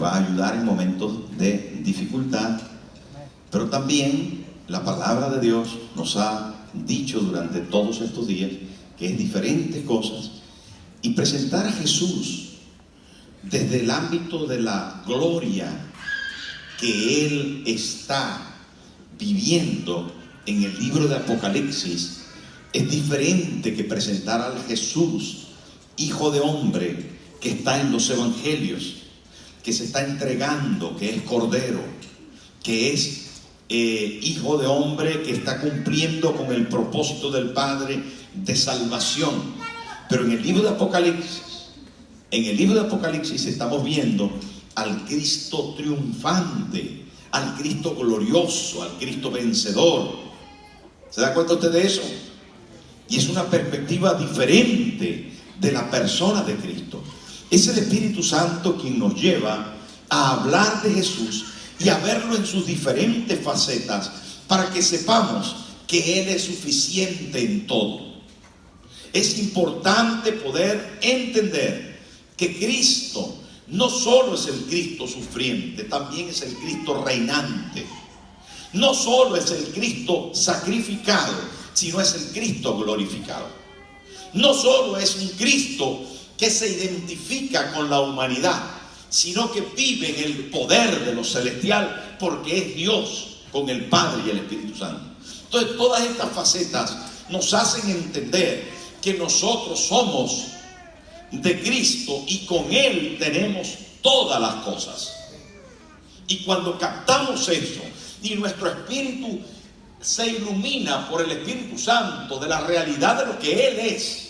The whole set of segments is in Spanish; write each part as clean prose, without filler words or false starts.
va a ayudar en momentos de dificultad, pero también la palabra de Dios nos ha dicho durante todos estos días que es diferentes cosas, y presentar a Jesús desde el ámbito de la gloria que Él está viviendo en el libro de Apocalipsis es diferente que presentar al Jesús, Hijo de Hombre, que está en los evangelios, que se está entregando, que es Cordero, que es Hijo de Hombre, que está cumpliendo con el propósito del Padre de salvación. Pero en el libro de Apocalipsis estamos viendo al Cristo triunfante, al Cristo glorioso, al Cristo vencedor. ¿Se da cuenta usted de eso? Y es una perspectiva diferente de la persona de Cristo. Es el Espíritu Santo quien nos lleva a hablar de Jesús y a verlo en sus diferentes facetas, para que sepamos que Él es suficiente en todo. Es importante poder entender que Cristo no solo es el Cristo sufriente, también es el Cristo reinante. No solo es el Cristo sacrificado, sino es el Cristo glorificado. No solo es un Cristo que se identifica con la humanidad, sino que vive en el poder de lo celestial, porque es Dios con el Padre y el Espíritu Santo. Entonces, todas estas facetas nos hacen entender que nosotros somos de Cristo y con Él tenemos todas las cosas. Y cuando captamos eso y nuestro espíritu se ilumina por el Espíritu Santo de la realidad de lo que Él es,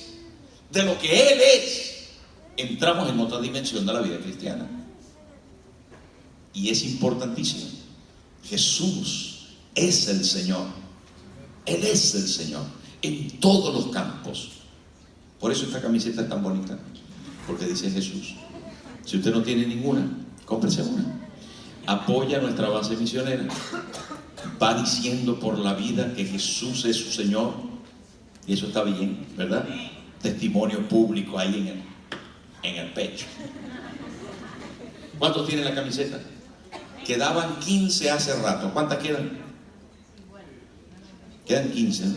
entramos en otra dimensión de la vida cristiana. Y es importantísimo. Jesús es el Señor. Él es el Señor en todos los campos. Por eso esta camiseta es tan bonita, porque dice Jesús. Si usted no tiene ninguna, cómprese una. Apoya nuestra base misionera. Va diciendo por la vida que Jesús es su Señor, y eso está bien, ¿verdad? Testimonio público ahí en el pecho. ¿Cuántos tienen la camiseta? Quedaban 15 hace rato. ¿Cuántas quedan? Quedan 15, ¿no?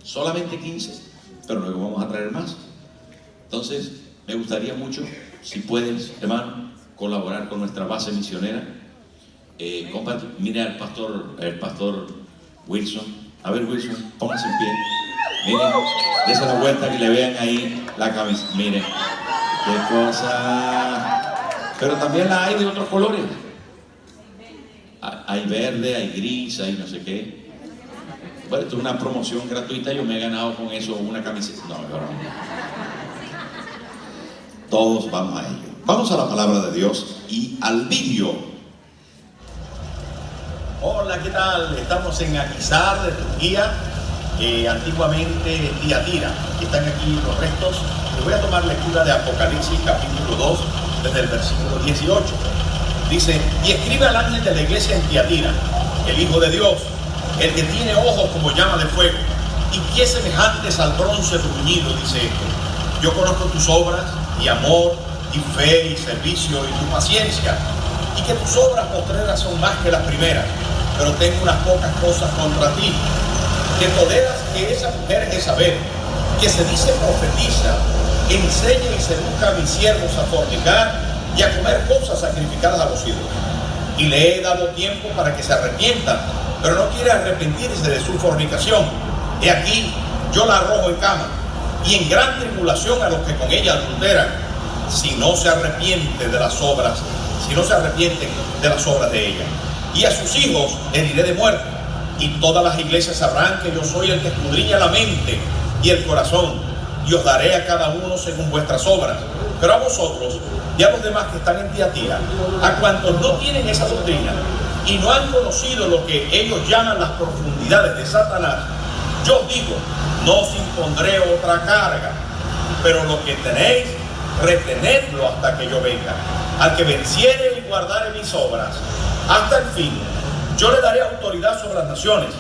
Solamente 15, pero luego vamos a traer más. Entonces, me gustaría mucho, si puedes, hermano, colaborar con nuestra base misionera. Mire al pastor Wilson. A ver, Wilson, póngase en pie. Miren, dése la vuelta que le vean ahí la camisa. Miren, qué cosa. Pero también la hay de otros colores. Hay verde, hay gris, hay no sé qué. Bueno, esto es una promoción gratuita. Yo me he ganado con eso una camiseta. No. Todos vamos a ello. Vamos a la palabra de Dios y al vídeo. Hola, ¿qué tal? Estamos en Akhisar de Turquía, antiguamente Tiatira. Están aquí los restos. Les voy a tomar lectura de Apocalipsis capítulo 2, desde el versículo 18. Dice: y escribe al ángel de la iglesia en Tiatira, el Hijo de Dios, el que tiene ojos como llama de fuego y pies semejantes al bronce bruñido, dice esto: yo conozco tus obras y amor y fe y servicio y tu paciencia, y que tus obras postreras son más que las primeras, pero tengo unas pocas cosas contra ti, que toleras que esa mujer Jezabel, que se dice profetiza, enseña y seduzca a mis siervos a fornicar y a comer cosas sacrificadas a los ídolos. Y le he dado tiempo para que se arrepientan, pero no quiere arrepentirse de su fornicación. He aquí, yo la arrojo en cama, y en gran tribulación a los que con ella adulteran, si no se arrepienten de las obras de ella. Y a sus hijos heriré de muerte, y todas las iglesias sabrán que yo soy el que escudriña la mente y el corazón, y os daré a cada uno según vuestras obras. Pero a vosotros y a los demás que están en Tiatira, a cuantos no tienen esa doctrina y no han conocido lo que ellos llaman las profundidades de Satanás, yo os digo, no os impondré otra carga, pero lo que tenéis, retenedlo hasta que yo venga. Al que venciere y guardare mis obras hasta el fin, yo le daré autoridad sobre las naciones,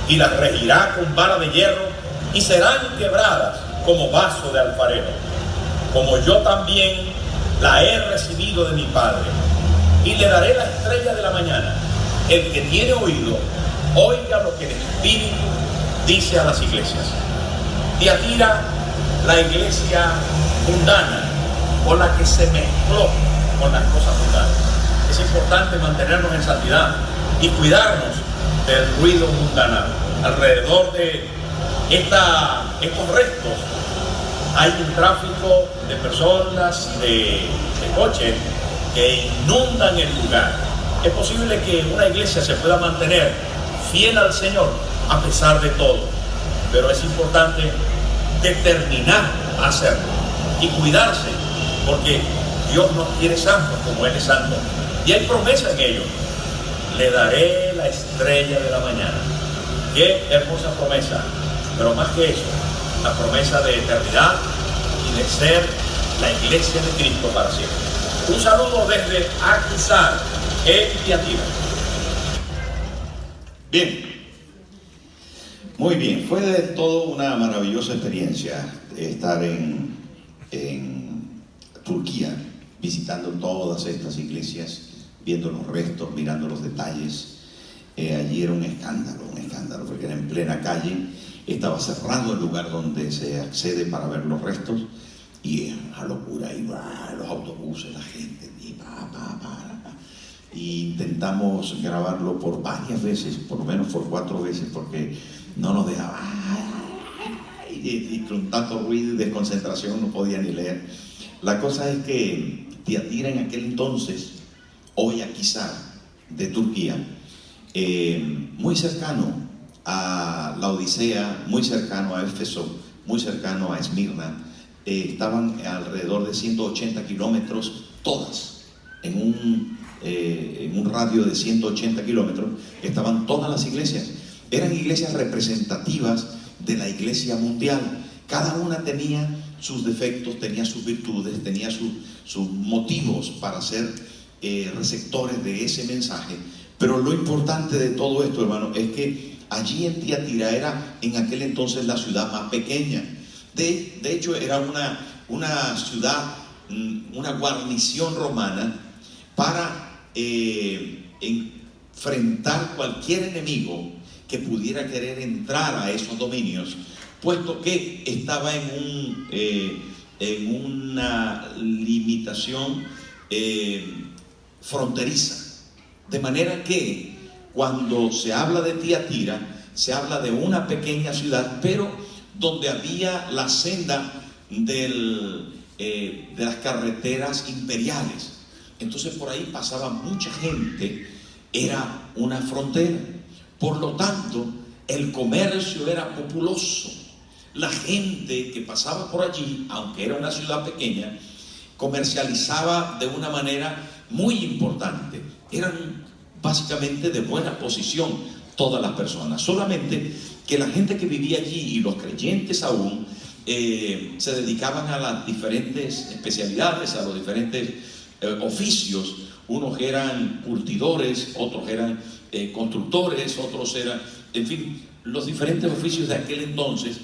y las regirá con vara de hierro, y serán quebradas como vaso de alfarero, como yo también la he recibido de mi Padre. y le daré la estrella de la mañana. El que tiene oído, oiga lo que el Espíritu dice a las iglesias. Tiatira, la iglesia mundana, o la que se mezcló con las cosas mundanas. Es importante mantenernos en santidad y cuidarnos del ruido mundanal. Alrededor de estos restos hay un tráfico de personas y de coches que inundan el lugar. Es posible que una iglesia se pueda mantener fiel al Señor a pesar de todo, pero es importante determinar a hacerlo y cuidarse, porque Dios nos quiere santos como Él es santo, y hay promesa en ello. Le daré la estrella de la mañana. Qué hermosa promesa, pero más que eso, la promesa de eternidad y de ser la iglesia de Cristo para siempre. Un saludo desde Aquisar, en Tiatira. Bien, muy bien, fue de todo una maravillosa experiencia estar en Turquía, visitando todas estas iglesias, viendo los restos, mirando los detalles. Allí era un escándalo, porque era en plena calle, estaba cerrado el lugar donde se accede para ver los restos, y una locura, y los autobuses, la gente, y intentamos grabarlo por varias veces, por lo menos por 4 veces, porque no nos dejaba, y con tanto ruido y desconcentración no podía ni leer. La cosa es que Tiatira en aquel entonces, hoy Aquisar de Turquía, muy cercano a la Odisea, muy cercano a Éfeso, muy cercano a Esmirna, estaban alrededor de 180 kilómetros, todas, en un radio de 180 kilómetros, estaban todas las iglesias. Eran iglesias representativas de la iglesia mundial. Cada una tenía sus defectos, tenía sus virtudes, tenía sus motivos para ser receptores de ese mensaje. Pero lo importante de todo esto, hermano, es que allí en Tiatira era en aquel entonces la ciudad más pequeña. De hecho, era una ciudad, una guarnición romana para enfrentar cualquier enemigo que pudiera querer entrar a esos dominios, puesto que estaba en una limitación fronteriza. De manera que cuando se habla de Tiatira, se habla de una pequeña ciudad, pero donde había la senda de las carreteras imperiales. Entonces por ahí pasaba mucha gente, era una frontera. Por lo tanto, el comercio era populoso. La gente que pasaba por allí, aunque era una ciudad pequeña, comercializaba de una manera muy importante. Eran básicamente de buena posición todas las personas, solamente que la gente que vivía allí y los creyentes aún se dedicaban a las diferentes especialidades, a los diferentes oficios. Unos eran curtidores, otros eran constructores, otros eran, en fin, los diferentes oficios de aquel entonces,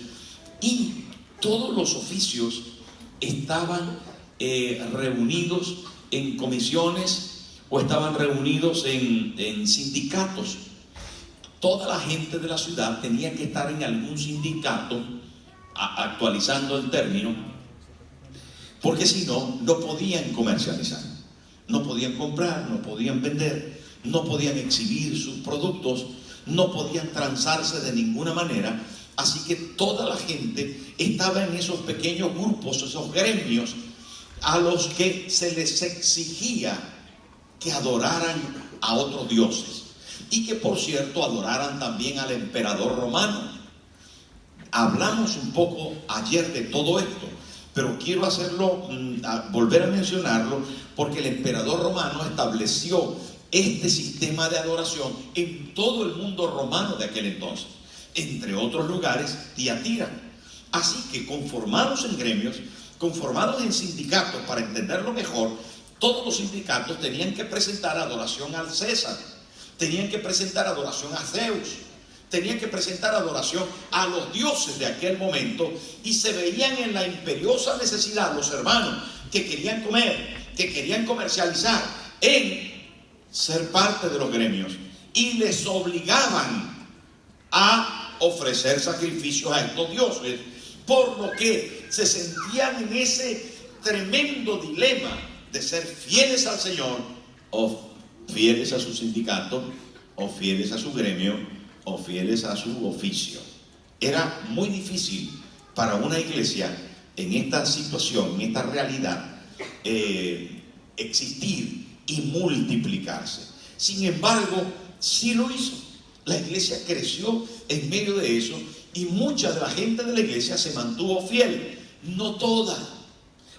y todos los oficios estaban reunidos en comisiones o estaban reunidos en sindicatos. Toda la gente de la ciudad tenía que estar en algún sindicato, actualizando el término, porque si no, no podían comercializar, no podían comprar, no podían vender, no podían exhibir sus productos, no podían transarse de ninguna manera. Así que toda la gente estaba en esos pequeños grupos, esos gremios, a los que se les exigía que adoraran a otros dioses, y que por cierto adoraran también al emperador romano. Hablamos un poco ayer de todo esto, pero quiero hacerlo, volver a mencionarlo, porque el emperador romano estableció este sistema de adoración en todo el mundo romano de aquel entonces, entre otros lugares Tiatira. Así que conformados en gremios, conformados en sindicatos, para entenderlo mejor, todos los sindicatos tenían que presentar adoración al César, tenían que presentar adoración a Zeus, tenían que presentar adoración a los dioses de aquel momento, y se veían en la imperiosa necesidad los hermanos que querían comer, que querían comercializar en ser parte de los gremios y les obligaban a ofrecer sacrificios a estos dioses, por lo que se sentían en ese tremendo dilema de ser fieles al Señor o fieles a su sindicato o fieles a su gremio o fieles a su oficio. Era muy difícil para una iglesia en esta situación, en esta realidad, existir y multiplicarse. Sin embargo, sí lo hizo. La iglesia creció en medio de eso y mucha de la gente de la iglesia se mantuvo fiel. No toda.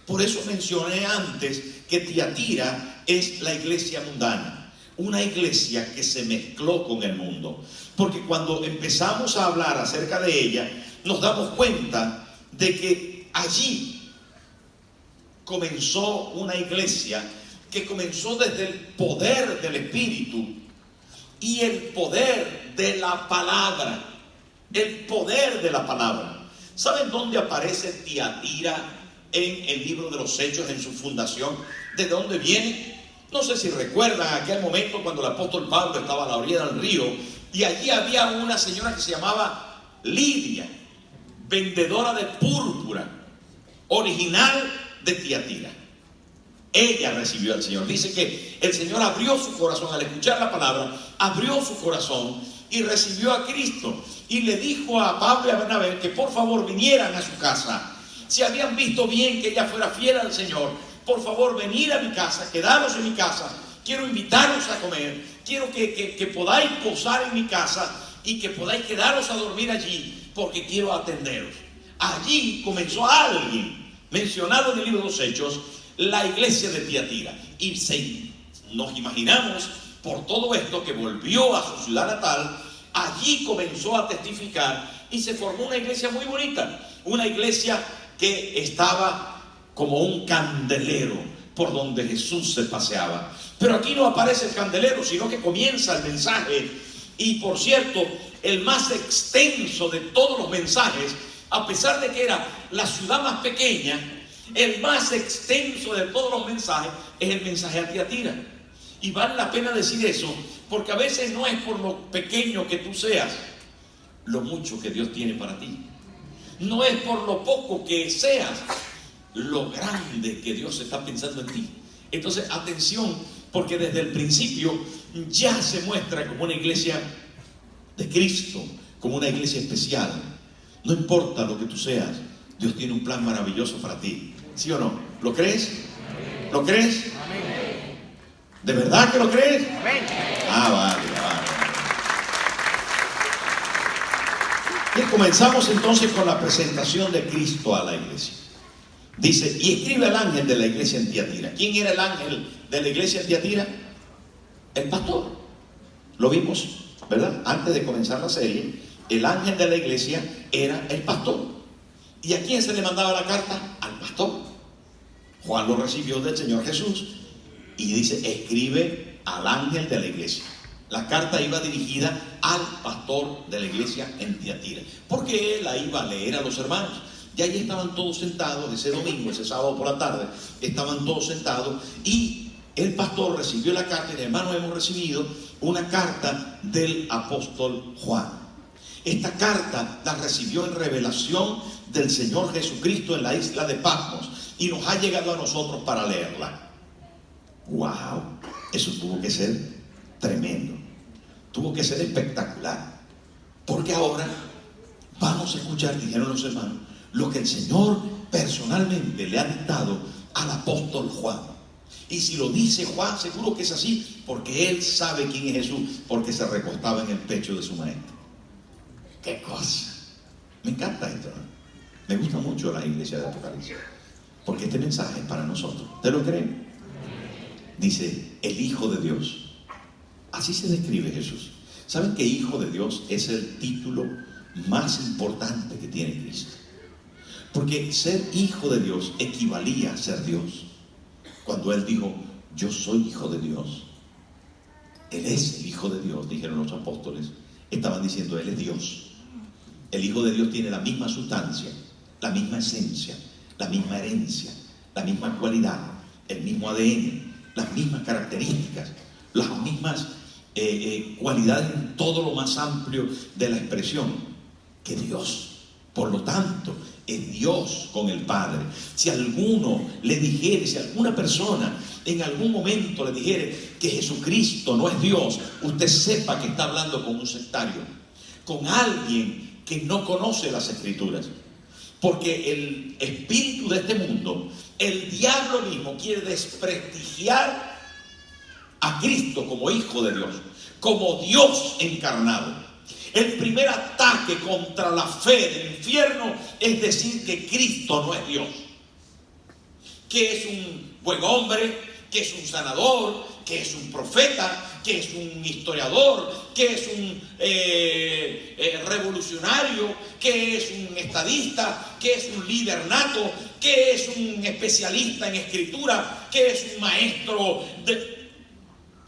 Por eso mencioné antes que Tiatira es la iglesia mundana, una iglesia que se mezcló con el mundo. Porque cuando empezamos a hablar acerca de ella, nos damos cuenta de que allí comenzó una iglesia que comenzó desde el poder del Espíritu y el poder de la palabra. El poder de la palabra. ¿Saben dónde aparece Tiatira en el libro de los Hechos, en su fundación? ¿De dónde viene? No sé si recuerdan aquel momento cuando el apóstol Pablo estaba a la orilla del río y allí había una señora que se llamaba Lidia, vendedora de púrpura, original de Tiatira. Ella recibió al Señor. Dice que el Señor abrió su corazón al escuchar la palabra, abrió su corazón y recibió a Cristo. Y le dijo a Pablo y a Bernabé que por favor vinieran a su casa. Si habían visto bien que ella fuera fiel al Señor, por favor venir a mi casa, quedaros en mi casa. Quiero invitaros a comer. Quiero que podáis posar en mi casa y que podáis quedaros a dormir allí, porque quiero atenderos. Allí comenzó alguien mencionado en el libro de los Hechos, la iglesia de Tiatira. Y nos imaginamos por todo esto que volvió a su ciudad natal. Allí comenzó a testificar y se formó una iglesia muy bonita, una iglesia que estaba como un candelero por donde Jesús se paseaba. Pero aquí no aparece el candelero, sino que comienza el mensaje. Y por cierto, el más extenso de todos los mensajes, a pesar de que era la ciudad más pequeña, el más extenso de todos los mensajes es el mensaje a Tiatira. Y vale la pena decir eso, porque a veces no es por lo pequeño que tú seas, lo mucho que Dios tiene para ti. No es por lo poco que seas, lo grande que Dios está pensando en ti. Entonces, atención, porque desde el principio ya se muestra como una iglesia de Cristo, como una iglesia especial. No importa lo que tú seas, Dios tiene un plan maravilloso para ti. ¿Sí o no? ¿Lo crees? ¿Lo crees? ¿De verdad que lo crees? Vale. Bien, comenzamos entonces con la presentación de Cristo a la iglesia. Dice, y escribe al ángel de la iglesia en Tiatira. ¿Quién era el ángel de la iglesia en Tiatira? El pastor. Lo vimos, ¿verdad? Antes de comenzar la serie, el ángel de la iglesia era el pastor. ¿Y a quién se le mandaba la carta? Al pastor. Juan lo recibió del Señor Jesús y dice, escribe al ángel de la iglesia. La carta iba dirigida al pastor de la iglesia en Tiatira, porque él la iba a leer a los hermanos. Y allí estaban todos sentados, ese domingo, ese sábado por la tarde, estaban todos sentados y el pastor recibió la carta y hermanos, hemos recibido una carta del apóstol Juan. Esta carta la recibió en revelación del Señor Jesucristo en la isla de Patmos y nos ha llegado a nosotros para leerla. ¡Wow! Eso tuvo que ser tremendo, tuvo que ser espectacular, porque ahora vamos a escuchar, dijeron los hermanos, lo que el Señor personalmente le ha dictado al apóstol Juan. Y si lo dice Juan, seguro que es así, porque él sabe quién es Jesús, porque se recostaba en el pecho de su maestro. ¡Qué cosa! Me encanta esto, ¿no? Me gusta mucho la iglesia de Apocalipsis, porque este mensaje es para nosotros. ¿Usted lo cree? Dice, el Hijo de Dios. Así se describe Jesús. ¿Saben que Hijo de Dios es el título más importante que tiene Cristo? Porque ser hijo de Dios equivalía a ser Dios. Cuando Él dijo, yo soy hijo de Dios, Él es el Hijo de Dios, dijeron los apóstoles, estaban diciendo, Él es Dios. El Hijo de Dios tiene la misma sustancia, la misma esencia, la misma herencia, la misma cualidad, el mismo ADN, las mismas características. las mismas cualidades en todo lo más amplio de la expresión que Dios. Por lo tanto, es Dios con el Padre. Si alguno le dijere, si alguna persona en algún momento le dijere que Jesucristo no es Dios, usted sepa que está hablando con un sectario, con alguien que no conoce las Escrituras. Porque el espíritu de este mundo, el diablo mismo, quiere desprestigiar a Cristo como Hijo de Dios, como Dios encarnado. El primer ataque contra la fe del infierno es decir que Cristo no es Dios, que es un buen hombre, que es un sanador, que es un profeta, que es un historiador, que es un revolucionario, que es un estadista, que es un líder nato, que es un especialista en escritura, que es un maestro de...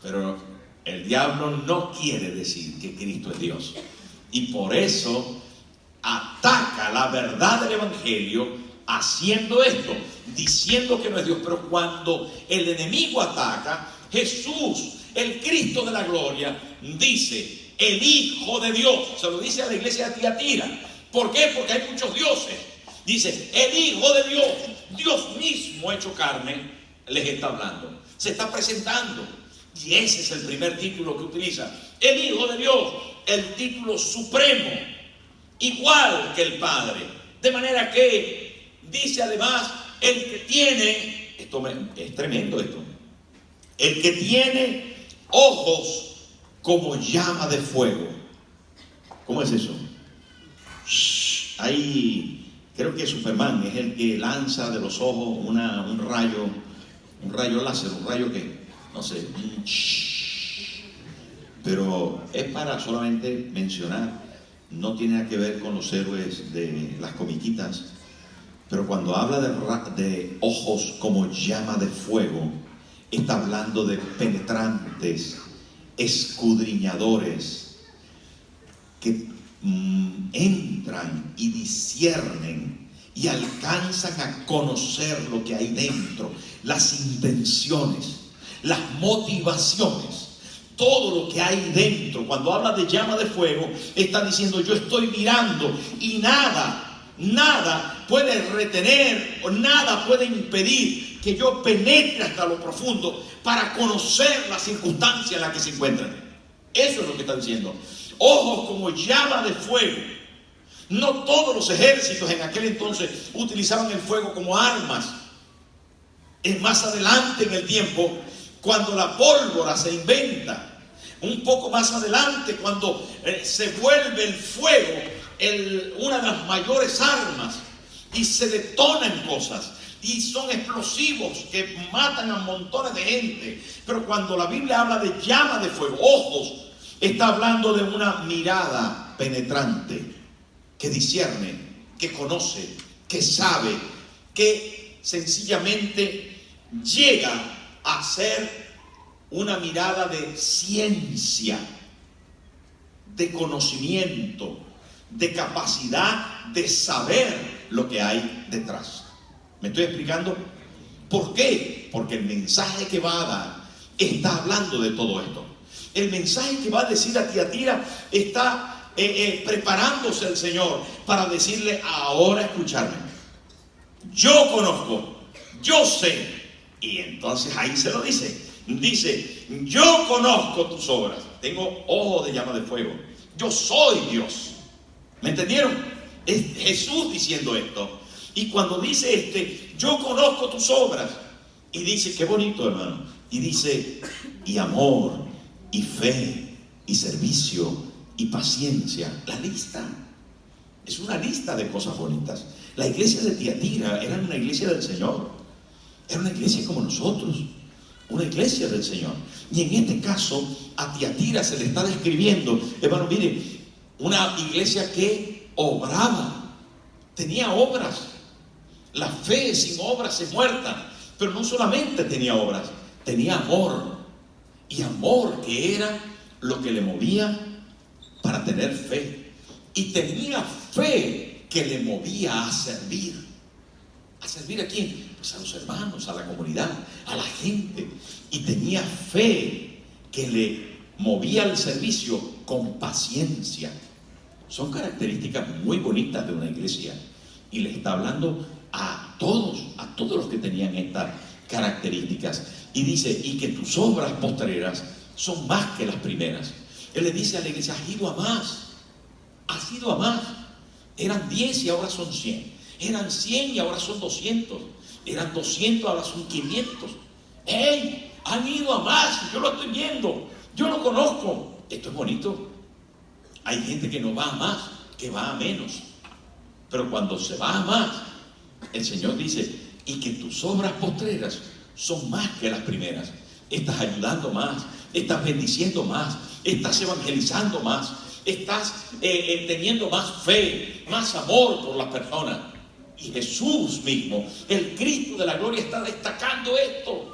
Pero el diablo no quiere decir que Cristo es Dios. Y por eso ataca la verdad del Evangelio haciendo esto, diciendo que no es Dios. Pero cuando el enemigo ataca, Jesús, el Cristo de la gloria, dice, el Hijo de Dios. Se lo dice a la iglesia de Tiatira. ¿Por qué? Porque hay muchos dioses. Dice, el Hijo de Dios, Dios mismo hecho carne, les está hablando. Se está presentando. Y ese es el primer título que utiliza. El Hijo de Dios, el título supremo, igual que el Padre. De manera que dice además, el que tiene, es tremendo esto, el que tiene ojos como llama de fuego. ¿Cómo es eso? Ahí creo que Superman es el que lanza de los ojos un rayo láser, un rayo que no sé, pero es para solamente mencionar, no tiene nada que ver con los héroes de las comiquitas, pero cuando habla de ojos como llama de fuego, está hablando de penetrantes, escudriñadores, que entran y disciernen y alcanzan a conocer lo que hay dentro, las intenciones, las motivaciones, todo lo que hay dentro. Cuando habla de llama de fuego, está diciendo, yo estoy mirando y nada puede retener o nada puede impedir que yo penetre hasta lo profundo para conocer la circunstancia en la que se encuentran. Eso es lo que está diciendo. Ojos como llama de fuego. No todos los ejércitos en aquel entonces utilizaban el fuego como armas. Es más adelante en el tiempo, cuando la pólvora se inventa, un poco más adelante, cuando se vuelve el fuego una de las mayores armas y se detonan cosas y son explosivos que matan a montones de gente. Pero cuando la Biblia habla de llama de fuego, ojos, está hablando de una mirada penetrante que discierne, que conoce, que sabe, que sencillamente llega a ser una mirada de ciencia, de conocimiento, de capacidad de saber lo que hay detrás. ¿Me estoy explicando? ¿Por qué? Porque el mensaje que va a dar está hablando de todo esto. El mensaje que va a decir a Tiatira está preparándose el Señor para decirle, ahora escucharme. Yo conozco, yo sé. Y entonces ahí se lo dice. Dice, yo conozco tus obras. Tengo ojos de llama de fuego. Yo soy Dios. ¿Me entendieron? Es Jesús diciendo esto. Y cuando dice yo conozco tus obras. Y dice, qué bonito, hermano. Y dice, y amor, y fe, y servicio, y paciencia. La lista es una lista de cosas bonitas. La iglesia de Tiatira era una iglesia del Señor. Era una iglesia como nosotros, una iglesia del Señor. Y en este caso, a Tiatira se le está describiendo, hermano, mire, una iglesia que obraba, tenía obras. La fe sin obras es muerta. Pero no solamente tenía obras, tenía amor. Y amor que era lo que le movía para tener fe. Y tenía fe que le movía a servir. ¿A servir a quién? Pues a los hermanos, a la comunidad, a la gente. Y tenía fe que le movía el servicio con paciencia. Son características muy bonitas de una iglesia. Y le está hablando a todos los que tenían estas características. Y dice, y que tus obras postreras son más que las primeras. Él le dice a la iglesia, has ido a más. Eran 10 y ahora son 100. Eran 100 y ahora son 200. Eran 200, ahora son 500. ¡Ey! Han ido a más. Yo lo estoy viendo. Yo lo conozco. Esto es bonito. Hay gente que no va a más, que va a menos. Pero cuando se va a más, el Señor dice, y que tus obras postreras son más que las primeras. Estás ayudando más, estás bendiciendo más, estás evangelizando más, estás teniendo más fe, más amor por las personas. Y Jesús mismo, el Cristo de la gloria, está destacando esto.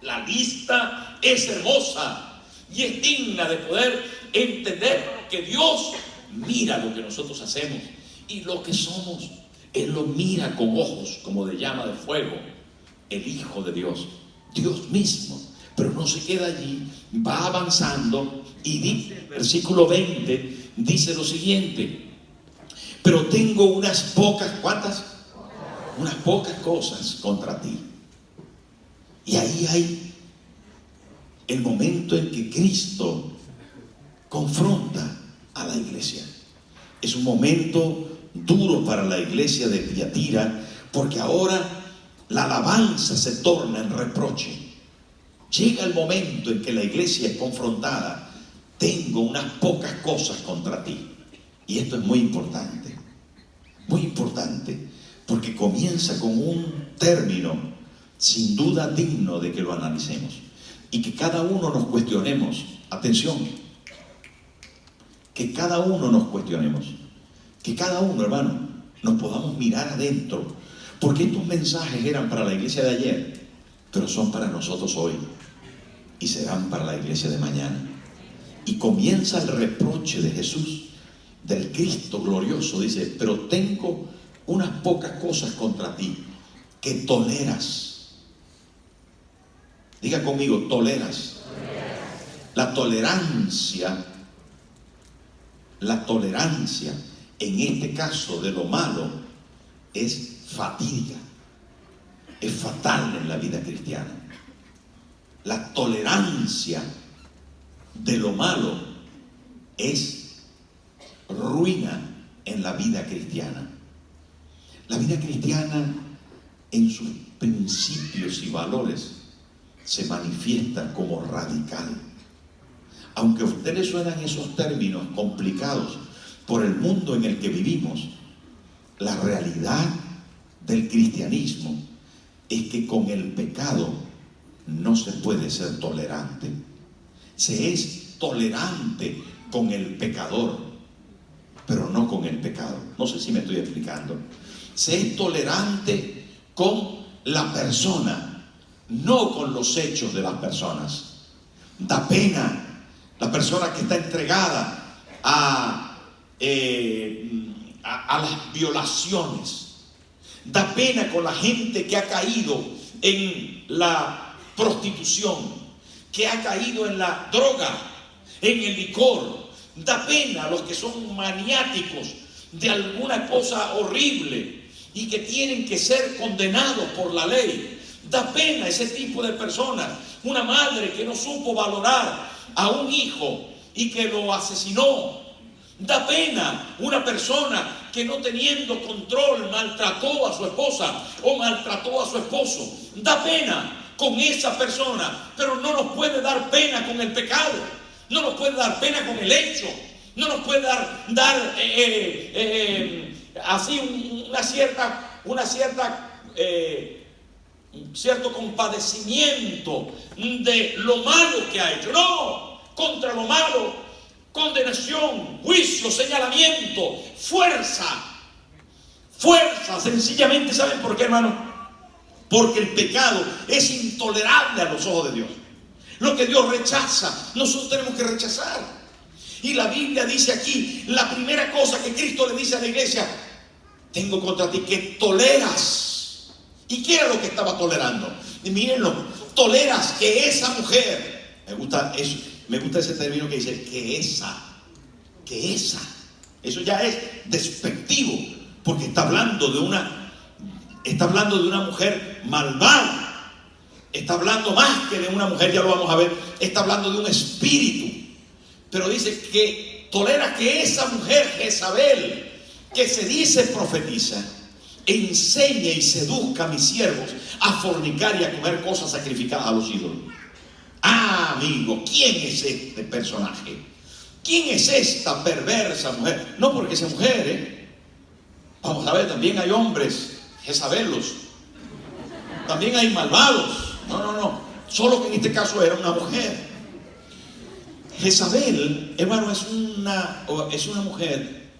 La lista es hermosa y es digna de poder entender que Dios mira lo que nosotros hacemos y lo que somos. Él lo mira con ojos como de llama de fuego. El Hijo de Dios, Dios mismo. Pero no se queda allí, va avanzando y dice, el versículo 20, dice lo siguiente: pero tengo unas pocas, ¿cuántas? Unas pocas cosas contra ti. Y ahí hay el momento en que Cristo confronta a la iglesia. Es un momento duro para la iglesia de Tiatira, porque ahora la alabanza se torna en reproche. Llega el momento en que la iglesia es confrontada. Tengo unas pocas cosas contra ti. Y esto es muy importante, porque comienza con un término sin duda digno de que lo analicemos y que cada uno nos cuestionemos. Atención, que cada uno nos cuestionemos, que cada uno, hermano, nos podamos mirar adentro, porque estos mensajes eran para la iglesia de ayer, pero son para nosotros hoy y serán para la iglesia de mañana. Y comienza el reproche de Jesús, del Cristo glorioso. Dice, pero tengo unas pocas cosas contra ti, que toleras. Diga conmigo, toleras. La tolerancia en este caso de lo malo es fatídica, es fatal en la vida cristiana. La tolerancia de lo malo es ruina en la vida cristiana. La vida cristiana en sus principios y valores se manifiesta como radical. Aunque a ustedes suenan esos términos complicados por el mundo en el que vivimos, la realidad del cristianismo es que con el pecado no se puede ser tolerante. Se es tolerante con el pecador, pero no con el pecado. No sé si me estoy explicando. Se es tolerante con la persona, no con los hechos de las personas. Da pena la persona que está entregada a las violaciones. Da pena con la gente que ha caído en la prostitución, que ha caído en la droga, en el licor. Da pena a los que son maniáticos de alguna cosa horrible y que tienen que ser condenados por la ley. Da pena ese tipo de personas. Una madre que no supo valorar a un hijo y que lo asesinó. Da pena una persona que, no teniendo control, maltrató a su esposa o maltrató a su esposo. Da pena con esa persona, pero no nos puede dar pena con el pecado, no nos puede dar pena con el hecho, no nos puede dar así un cierto compadecimiento de lo malo que ha hecho. No, contra lo malo, condenación, juicio, señalamiento, fuerza, sencillamente. ¿Saben por qué, hermano? Porque el pecado es intolerable a los ojos de Dios. Lo que Dios rechaza, nosotros tenemos que rechazar. Y la Biblia dice aquí, la primera cosa que Cristo le dice a la iglesia: tengo contra ti que toleras. ¿Y qué era lo que estaba tolerando? Y mírenlo, toleras que esa mujer Me gusta ese término que dice que esa. Eso ya es despectivo, porque está hablando de una mujer malvada. Está hablando más que de una mujer, ya lo vamos a ver. Está hablando de un espíritu. Pero dice que tolera que esa mujer, Jezabel, que se dice profetiza, enseñe y seduzca a mis siervos a fornicar y a comer cosas sacrificadas a los ídolos. Ah, amigo, ¿quién es este personaje? ¿Quién es esta perversa mujer? No porque sea mujer, Vamos a ver, también hay hombres Jezabelos, también hay malvados. No, solo que en este caso era una mujer. Jezabel, hermano, es una mujer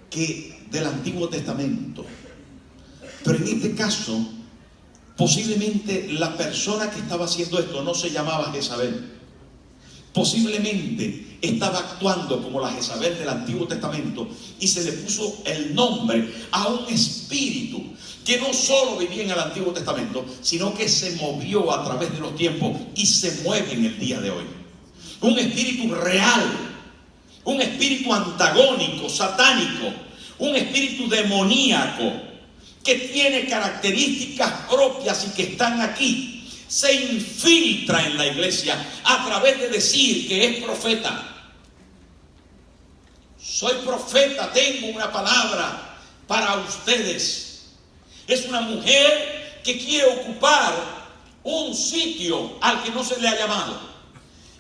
que del Antiguo Testamento. Pero en este caso, posiblemente la persona que estaba haciendo esto no se llamaba Jezabel. Posiblemente estaba actuando como la Jezabel del Antiguo Testamento y se le puso el nombre a un espíritu que no solo vivía en el Antiguo Testamento, sino que se movió a través de los tiempos y se mueve en el día de hoy. Un espíritu real, un espíritu antagónico, satánico, un espíritu demoníaco que tiene características propias y que están aquí. Se infiltra en la iglesia a través de decir que es profeta. Soy profeta, tengo una palabra para ustedes. Es una mujer que quiere ocupar un sitio al que no se le ha llamado,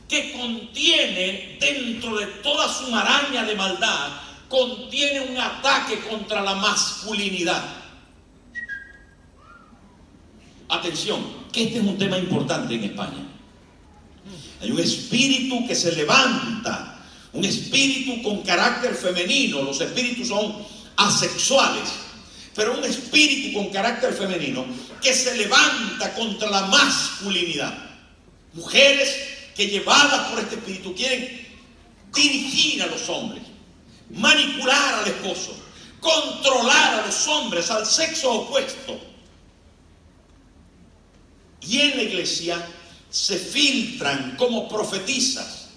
que contiene dentro de toda su maraña de maldad, contiene un ataque contra la masculinidad. Atención, que este es un tema importante en España. Hay un espíritu que se levanta, un espíritu con carácter femenino. Los espíritus son asexuales, pero un espíritu con carácter femenino que se levanta contra la masculinidad. Mujeres que, llevadas por este espíritu, quieren dirigir a los hombres, manipular al esposo, controlar a los hombres, al sexo opuesto. Y en la iglesia se filtran como profetizas.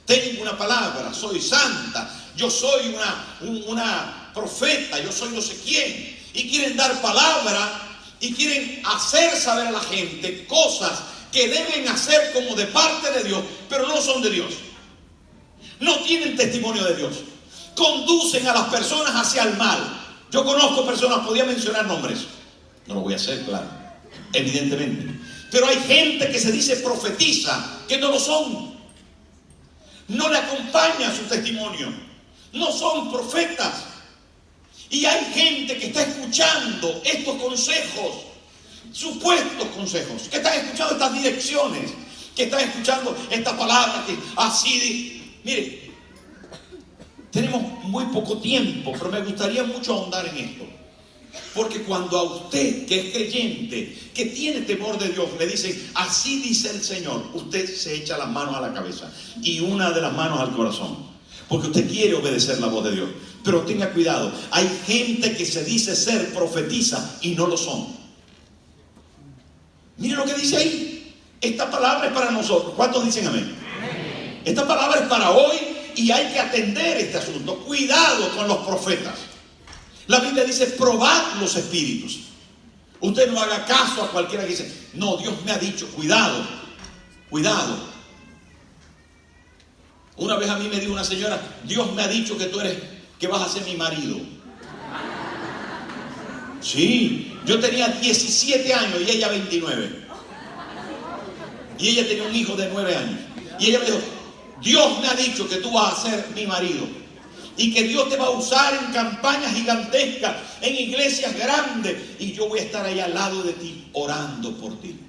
Tengo una palabra, soy santa, yo soy una profeta, yo soy no sé quién. Y quieren dar palabra y quieren hacer saber a la gente cosas que deben hacer como de parte de Dios, pero no son de Dios. No tienen testimonio de Dios. Conducen a las personas hacia el mal. Yo conozco personas, podía mencionar nombres. No lo voy a hacer, claro, evidentemente. Pero hay gente que se dice profetiza, que no lo son. No le acompaña su testimonio. No son profetas. Y hay gente que está escuchando estos consejos, supuestos consejos, que están escuchando estas direcciones, que están escuchando estas palabras que así. Mire, tenemos muy poco tiempo, pero me gustaría mucho ahondar en esto. Porque cuando a usted, que es creyente, que tiene temor de Dios, le dicen, así dice el Señor, usted se echa las manos a la cabeza y una de las manos al corazón, porque usted quiere obedecer la voz de Dios. Pero tenga cuidado, hay gente que se dice ser profetiza y no lo son. Mire lo que dice ahí. Esta palabra es para nosotros. ¿Cuántos dicen amén? Esta palabra es para hoy y hay que atender este asunto. Cuidado con los profetas. La Biblia dice, probad los espíritus. Usted no haga caso a cualquiera que dice, no, Dios me ha dicho, cuidado. Una vez a mí me dijo una señora, Dios me ha dicho que vas a ser mi marido. Sí, yo tenía 17 años y ella 29. Y ella tenía un hijo de 9 años. Y ella me dijo, Dios me ha dicho que tú vas a ser mi marido. Y que Dios te va a usar en campañas gigantescas, en iglesias grandes. Y yo voy a estar ahí al lado de ti, orando por ti.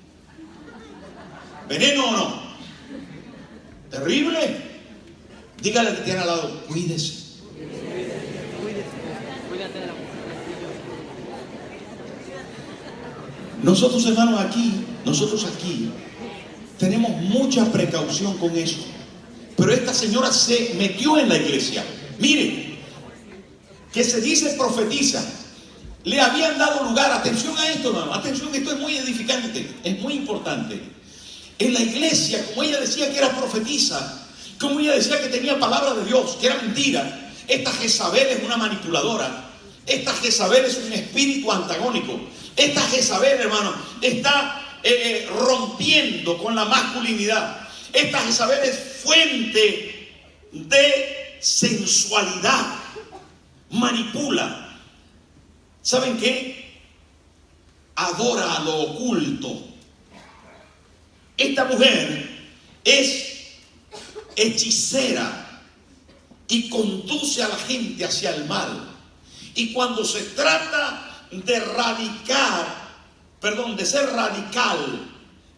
¿Veneno o no? ¿Terrible? Dígale al que tiene al lado, cuídese. Nosotros, hermanos, nosotros aquí, tenemos mucha precaución con eso. Pero esta señora se metió en la iglesia. Mire, que se dice profetiza. Le habían dado lugar, atención a esto, hermano, atención, esto es muy edificante, es muy importante. en la iglesia, como ella decía que era profetisa, como ella decía que tenía palabra de Dios, que era mentira, esta Jezabel es una manipuladora. Esta Jezabel es un espíritu antagónico. Esta Jezabel, hermano, está rompiendo con la masculinidad. Esta Jezabel es fuente de sensualidad. Manipula. ¿Saben qué? Adora a lo oculto. Esta mujer es hechicera y conduce a la gente hacia el mal. Y cuando se trata de de ser radical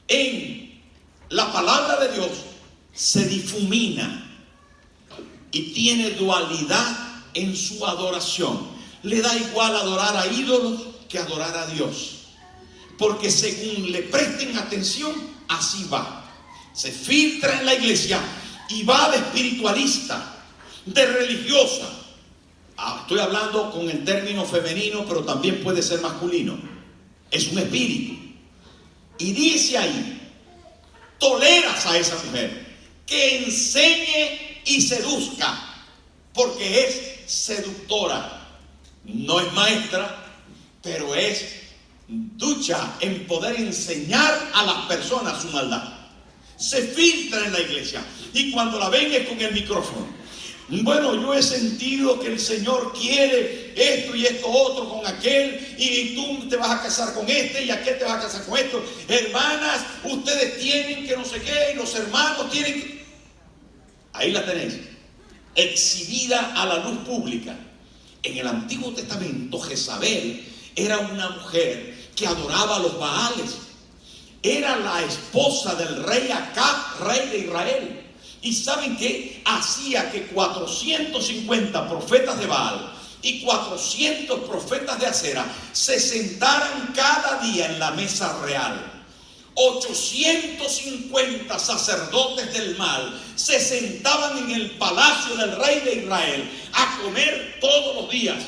en la palabra de Dios, se difumina y tiene dualidad en su adoración. Le da igual adorar a ídolos que adorar a Dios, porque según le presten atención, así va. Se filtra en la iglesia y va de espiritualista, de religiosa. Estoy hablando con el término femenino, pero también puede ser masculino. Es un espíritu. Y dice ahí, toleras a esa mujer que enseñe y seduzca, porque es seductora. No es maestra, pero es ducha en poder enseñar a las personas su maldad. Se filtra en la iglesia y cuando la ven es con el micrófono. Bueno, yo he sentido que el Señor quiere esto y esto otro con aquel, y tú te vas a casar con este y aquel te vas a casar con esto. Hermanas, ustedes tienen que no sé qué, y los hermanos tienen que... Ahí la tenéis, exhibida a la luz pública. En el Antiguo Testamento, Jezabel era una mujer que adoraba a los Baales. Era la esposa del rey Acab, rey de Israel. ¿Y saben qué? Hacía que 450 profetas de Baal y 400 profetas de Acera se sentaran cada día en la mesa real. 850 sacerdotes del mal se sentaban en el palacio del rey de Israel a comer todos los días,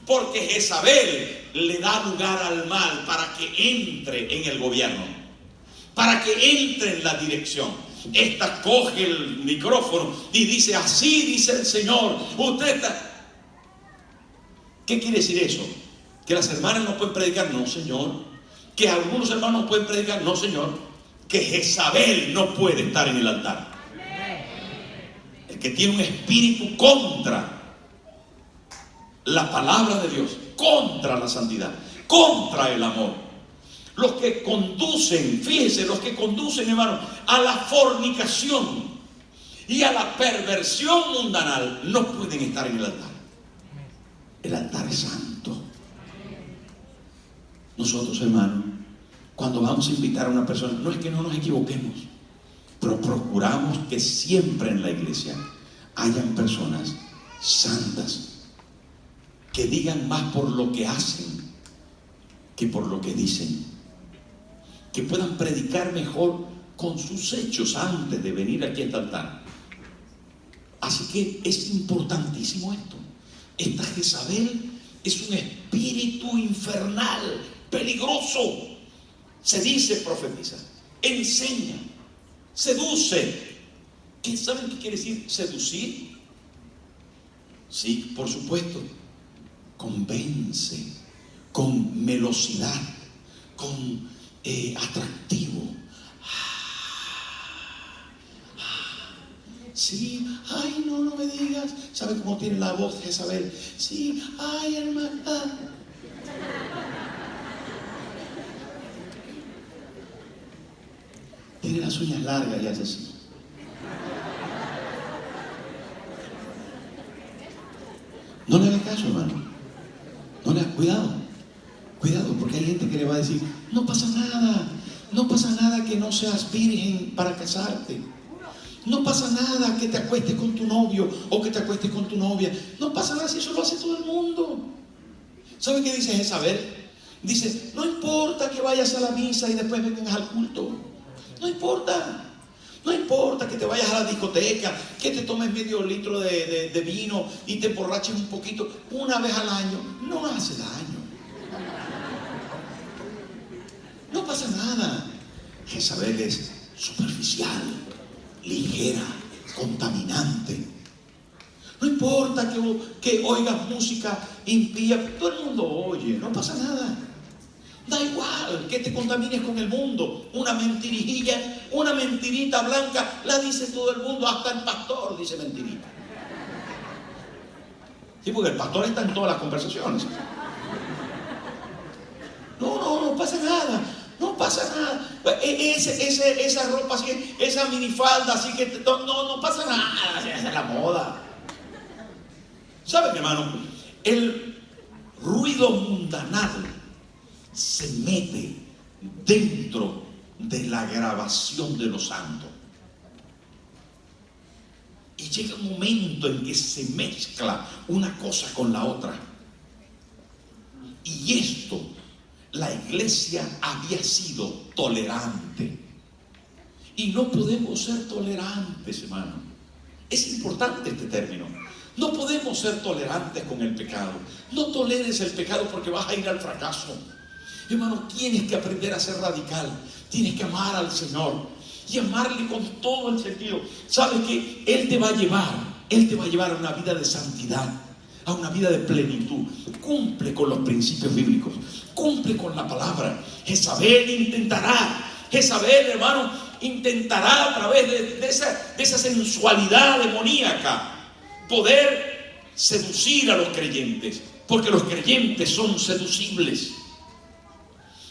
porque Jezabel le da lugar al mal para que entre en el gobierno, para que entre en la dirección. Esta coge el micrófono y dice: así dice el Señor, usted está... ¿Qué quiere decir eso? ¿Que las hermanas no pueden predicar? No, Señor. ¿Que algunos hermanos pueden predicar? No, Señor. Que Jezabel no puede estar en el altar. El que tiene un espíritu contra la palabra de Dios, contra la santidad, contra el amor. Los que conducen, fíjense, los que conducen, hermano, a la fornicación y a la perversión mundanal no pueden estar en el altar. El altar es santo. Nosotros, hermano, cuando vamos a invitar a una persona, no es que no nos equivoquemos, pero procuramos que siempre en la iglesia hayan personas santas que digan más por lo que hacen que por lo que dicen, que puedan predicar mejor con sus hechos antes de venir aquí a este altar. Así que es importantísimo esto. Esta Jezabel es un espíritu infernal, peligroso. Se dice, profetiza, enseña, seduce. ¿Saben qué quiere decir seducir? Sí, por supuesto. Convence, con melosidad, con atractivo. Sí, ay, no me digas. ¿Sabe cómo tiene la voz Jezabel? Sí, ay, hermana. Tiene las uñas largas y hace así. No le haga caso, hermano. No le haga cuidado. Cuidado, porque hay gente que le va a decir: no pasa nada que no seas virgen para casarte. No pasa nada que te acuestes con tu novio o que te acuestes con tu novia. No pasa nada si eso lo hace todo el mundo. ¿Sabe qué dice Jezabel? Dice: no importa que vayas a la misa y después vengas al culto. No importa. No importa que te vayas a la discoteca, que te tomes medio litro de vino y te emborraches un poquito una vez al año. No hace daño. No pasa nada. Jezabel es superficial, ligera, contaminante. No importa que oigas música impía, todo el mundo oye, no pasa nada. Da igual que te contamines con el mundo. Una mentirijilla, una mentirita blanca, la dice todo el mundo, hasta el pastor dice mentirita. Sí, porque el pastor está en todas las conversaciones. No pasa nada. No pasa nada. Esa ropa así, esa minifalda así que no pasa nada. Esa es la moda. ¿Saben, hermano? El ruido mundanal se mete dentro de la grabación de los santos. Y llega un momento en que se mezcla una cosa con la otra. Y esto, la iglesia había sido tolerante. Y no podemos ser tolerantes, hermano. Es importante este término. No podemos ser tolerantes con el pecado. No toleres el pecado porque vas a ir al fracaso. Hermano, tienes que aprender a ser radical. Tienes que amar al Señor y amarle con todo el sentido. ¿Sabes qué? Él te va a llevar a una vida de santidad, a una vida de plenitud. Cumple con los principios bíblicos, cumple con la palabra. Jezabel, hermano, intentará a través de esa sensualidad demoníaca poder seducir a los creyentes, porque los creyentes son seducibles.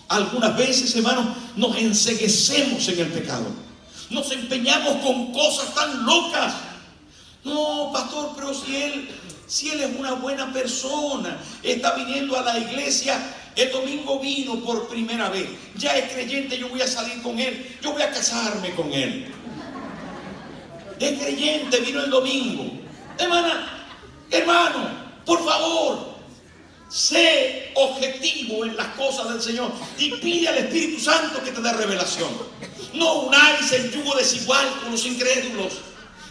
Algunas veces, hermano, nos enceguecemos en el pecado. Nos empeñamos con cosas tan locas. No, pastor, pero si él es una buena persona, está viniendo a la iglesia, el domingo vino por primera vez, ya es creyente, yo voy a salir con él, yo voy a casarme con él. Es creyente, vino el domingo. Hermano, por favor, sé objetivo en las cosas del Señor y pide al Espíritu Santo que te dé revelación. No unáis el yugo desigual con los incrédulos,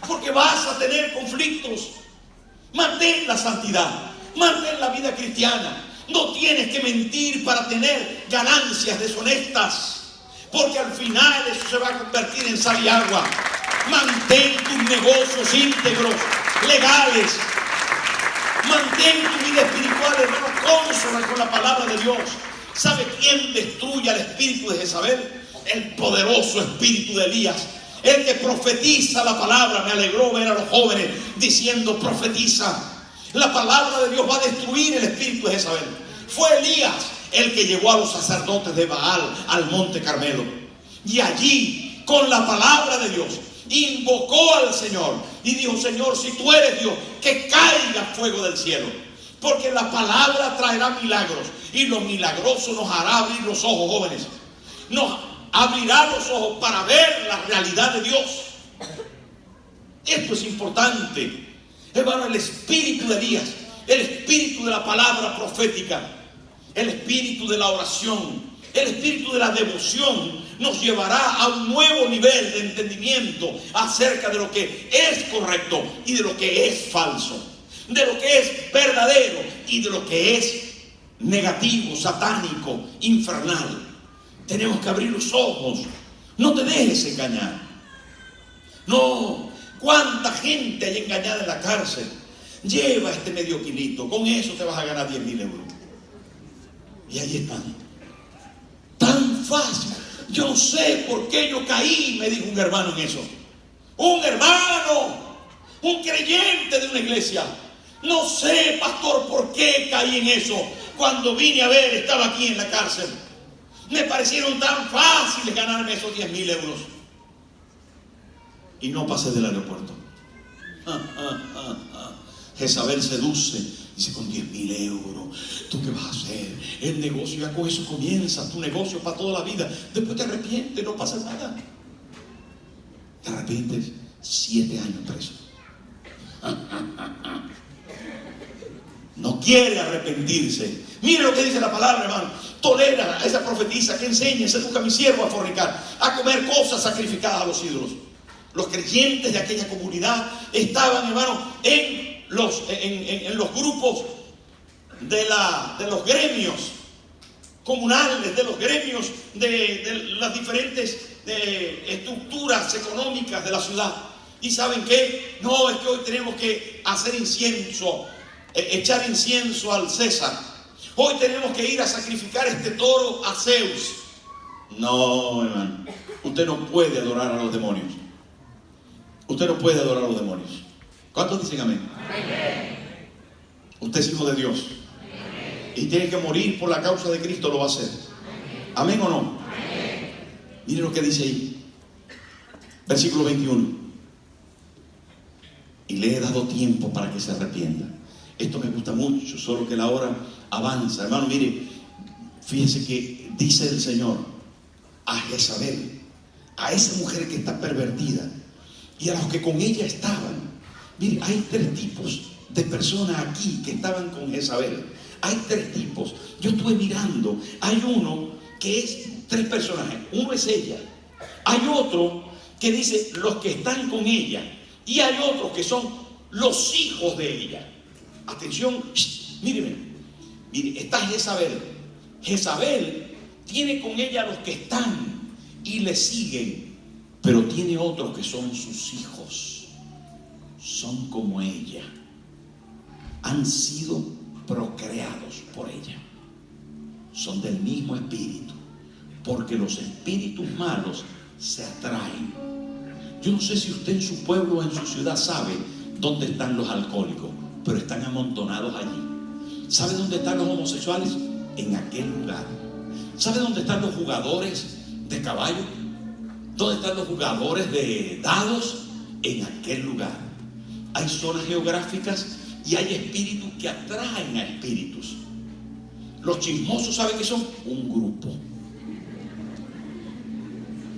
porque vas a tener conflictos. Mantén la santidad, mantén la vida cristiana. No tienes que mentir para tener ganancias deshonestas, porque al final eso se va a convertir en sal y agua. Mantén tus negocios íntegros, legales. Mantén tu vida espiritual, hermano, consona con la palabra de Dios. ¿Sabe quién destruye al espíritu de Jezabel? El poderoso espíritu de Elías. El que profetiza la palabra. Me alegró ver a los jóvenes diciendo: profetiza. La palabra de Dios va a destruir el espíritu de Jezabel. Fue Elías el que llevó a los sacerdotes de Baal al monte Carmelo. Y allí, con la palabra de Dios, invocó al Señor y dijo: Señor, si tú eres Dios, que caiga fuego del cielo, porque la palabra traerá milagros, y lo milagroso nos hará abrir los ojos, jóvenes. Nos abrirá los ojos para ver la realidad de Dios. Esto es importante, hermano. El espíritu de Elías, el espíritu de la palabra profética, el espíritu de la oración, el espíritu de la devoción nos llevará a un nuevo nivel de entendimiento acerca de lo que es correcto y de lo que es falso, de lo que es verdadero y de lo que es negativo, satánico, infernal. Tenemos que abrir los ojos. No te dejes engañar. No, cuánta gente hay engañada en la cárcel. Lleva este medio kilito, con eso te vas a ganar 10.000 euros. Y ahí están. Tan fácil. Yo no sé por qué yo caí, me dijo un hermano en eso. Un hermano, un creyente de una iglesia. No sé, pastor, por qué caí en eso. Cuando vine a ver, estaba aquí en la cárcel. Me parecieron tan fáciles ganarme esos 10.000 euros. Y no pasé del aeropuerto. Jezabel seduce. Dice: con 10.000 euros, ¿tú qué vas a hacer? El negocio, ya con eso comienza tu negocio para toda la vida. Después te arrepientes, no pasa nada. Te arrepientes, 7 años preso. No quiere arrepentirse. Mire lo que dice la palabra, hermano. Tolera a esa profetisa que enseña: se educa a mi siervo a fornicar, a comer cosas sacrificadas a los ídolos. Los creyentes de aquella comunidad estaban, hermano, en los grupos de los gremios comunales, de los gremios de las diferentes estructuras económicas de la ciudad. ¿Y saben qué? No, es que hoy tenemos que hacer incienso, echar incienso al César. Hoy tenemos que ir a sacrificar este toro a Zeus. No, hermano, usted no puede adorar a los demonios. Usted no puede adorar a los demonios. ¿Cuántos dicen amén? Amén. Usted es hijo de Dios. Amén. Y tiene que morir por la causa de Cristo, lo va a hacer. Amén, ¿amén o no? Amén. Mire lo que dice ahí. Versículo 21. Y le he dado tiempo para que se arrepienta. Esto me gusta mucho, solo que la hora avanza. Hermano, mire, fíjese que dice el Señor a Jezabel, a esa mujer que está pervertida, y a los que con ella estaban. Mire, hay 3 tipos de personas aquí que estaban con Jezabel. Hay 3 tipos. Yo estuve mirando. Hay uno que es 3 personajes. Uno es ella. Hay otro que dice los que están con ella. Y hay otros que son los hijos de ella. Atención, mire, está Jezabel. Jezabel tiene con ella los que están y le siguen. Pero tiene otros que son sus hijos. Son como ella. Han sido procreados por ella. Son del mismo espíritu. Porque los espíritus malos se atraen. Yo no sé si usted en su pueblo o en su ciudad sabe dónde están los alcohólicos, pero están amontonados allí. ¿Sabe dónde están los homosexuales? En aquel lugar. ¿Sabe dónde están los jugadores de caballo? ¿Dónde están los jugadores de dados? En aquel lugar. Hay zonas geográficas y hay espíritus que atraen a espíritus. Los chismosos, ¿saben qué son? Un grupo.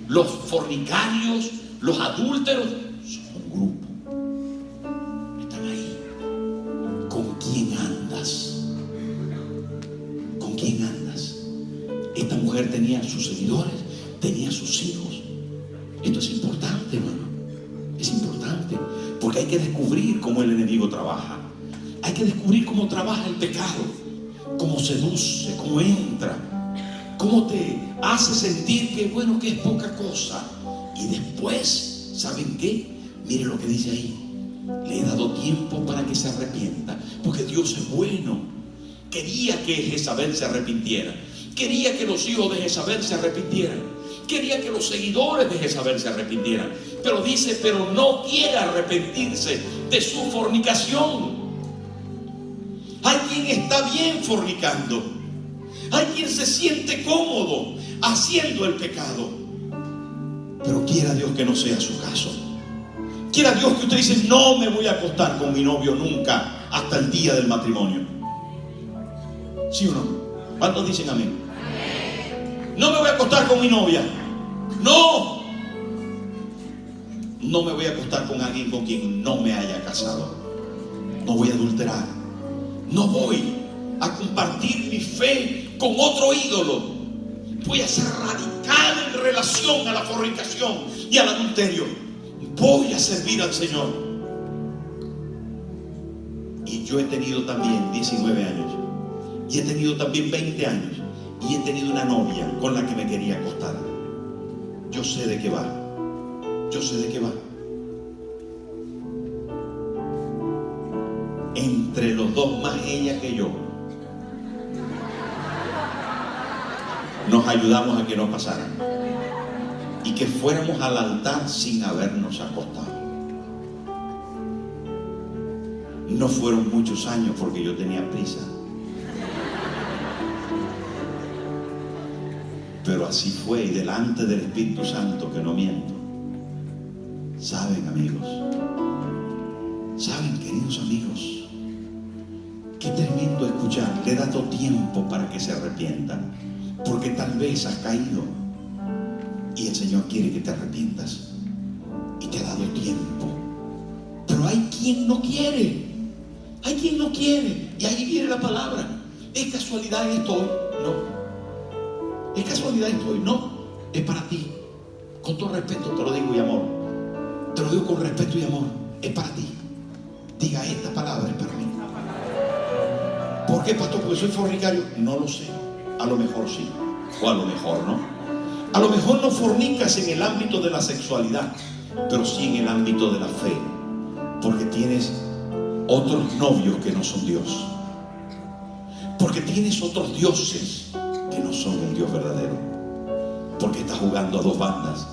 Los fornicarios, los adúlteros, son un grupo. Están ahí. ¿Con quién andas? ¿Con quién andas? Esta mujer tenía sus seguidores, tenía sus hijos. Esto es importante, hermano. Es importante. Porque hay que descubrir cómo el enemigo trabaja. Hay que descubrir cómo trabaja el pecado. Cómo seduce, cómo entra. Cómo te hace sentir que, bueno, que es poca cosa. Y después, ¿saben qué? Mire lo que dice ahí. Le he dado tiempo para que se arrepienta. Porque Dios es bueno. Quería que Jezabel se arrepintiera. Quería que los hijos de Jezabel se arrepintieran. Quería que los seguidores de Jezabel se arrepintieran. Pero dice, pero no quiere arrepentirse de su fornicación. Hay quien está bien fornicando. Hay quien se siente cómodo haciendo el pecado. Pero quiera Dios que no sea su caso. Quiera Dios que usted dice, no me voy a acostar con mi novio nunca hasta el día del matrimonio. ¿Sí o no? ¿Cuántos dicen amén? No me voy a acostar con mi novia. No. No me voy a acostar con alguien con quien no me haya casado. No voy a adulterar. No voy a compartir mi fe con otro ídolo. Voy a ser radical en relación a la fornicación y al adulterio. Voy a servir al Señor. Y yo he tenido también 19 años. Y he tenido también 20 años. Y he tenido una novia con la que me quería acostar. Yo sé de qué va. Yo sé de qué va. Entre los dos, más ella que yo, nos ayudamos a que no pasara. Y que fuéramos al altar sin habernos acostado. No fueron muchos años porque yo tenía prisa. Pero así fue, y delante del Espíritu Santo, que no miento. Saben, amigos, saben, queridos amigos, qué tremendo escuchar. Le he dado tiempo para que se arrepientan, porque tal vez has caído y el Señor quiere que te arrepientas, y te ha dado tiempo. Pero hay quien no quiere. Hay quien no quiere. Y ahí viene la palabra. ¿Es casualidad esto hoy? No. ¿Es casualidad esto hoy? No, es para ti. Con todo respeto te lo digo y amor. Te lo digo con respeto y amor. Es para ti. Diga, esta palabra es para mí. ¿Por qué, pastor? Porque soy fornicario. No lo sé. A lo mejor sí. O a lo mejor no. A lo mejor no fornicas en el ámbito de la sexualidad, pero sí en el ámbito de la fe, porque tienes otros novios que no son Dios, porque tienes otros dioses que no son el Dios verdadero, porque estás jugando a dos bandas,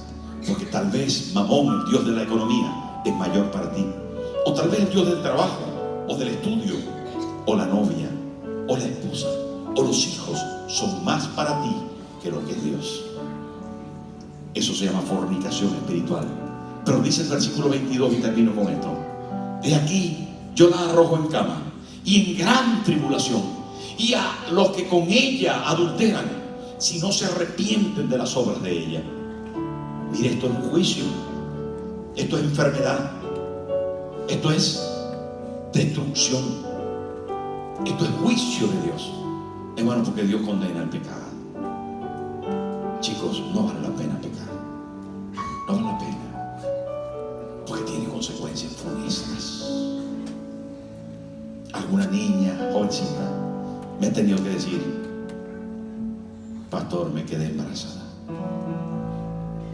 porque tal vez Mamón, el Dios de la economía, es mayor para ti, o tal vez el Dios del trabajo, o del estudio, o la novia, o la esposa, o los hijos son más para ti que lo que es Dios. Eso se llama fornicación espiritual. Pero dice el versículo 22, y termino con esto: he aquí, yo la arrojo en cama y en gran tribulación, y a los que con ella adulteran, si no se arrepienten de las obras de ella. Mire, esto es un juicio, esto es enfermedad, esto es destrucción, esto es juicio de Dios, hermano, porque Dios condena el pecado. Chicos, no vale la pena pecar, no vale la pena, porque tiene consecuencias funestas. Alguna niña jovencita me ha tenido que decir: pastor, me quedé embarazada.